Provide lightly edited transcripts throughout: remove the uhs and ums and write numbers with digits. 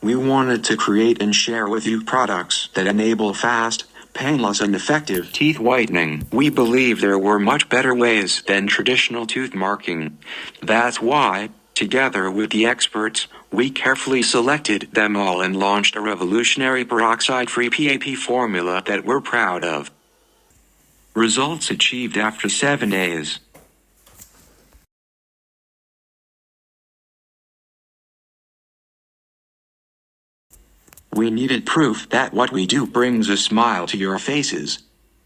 We wanted to create and share with you products that enable fast, painless and effective teeth whitening. We believe there were much better ways than traditional tooth marking. That's why, together with the experts, we carefully selected them all and launched a revolutionary peroxide-free PAP formula that we're proud of. Results achieved after 7 days. We needed proof that what we do brings a smile to your faces.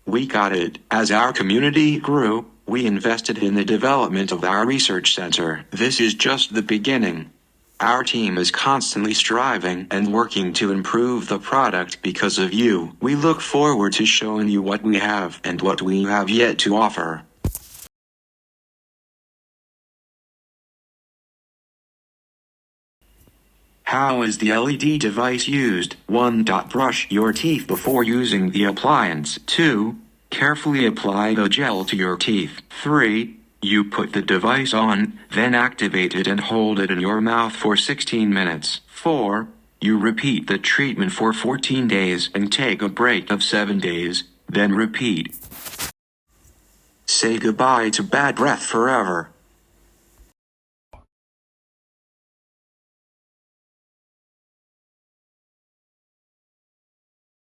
We got it. As our community grew, we invested in the development of our research center. This is just the beginning. Our team is constantly striving and working to improve the product because of you. We look forward to showing you what we have and what we have yet to offer. How is the LED device used? 1. Brush your teeth before using the appliance. 2. Carefully apply the gel to your teeth. 3. You put the device on, then activate it and hold it in your mouth for 16 minutes. 4. You repeat the treatment for 14 days and take a break of 7 days, then repeat. Say goodbye to bad breath forever.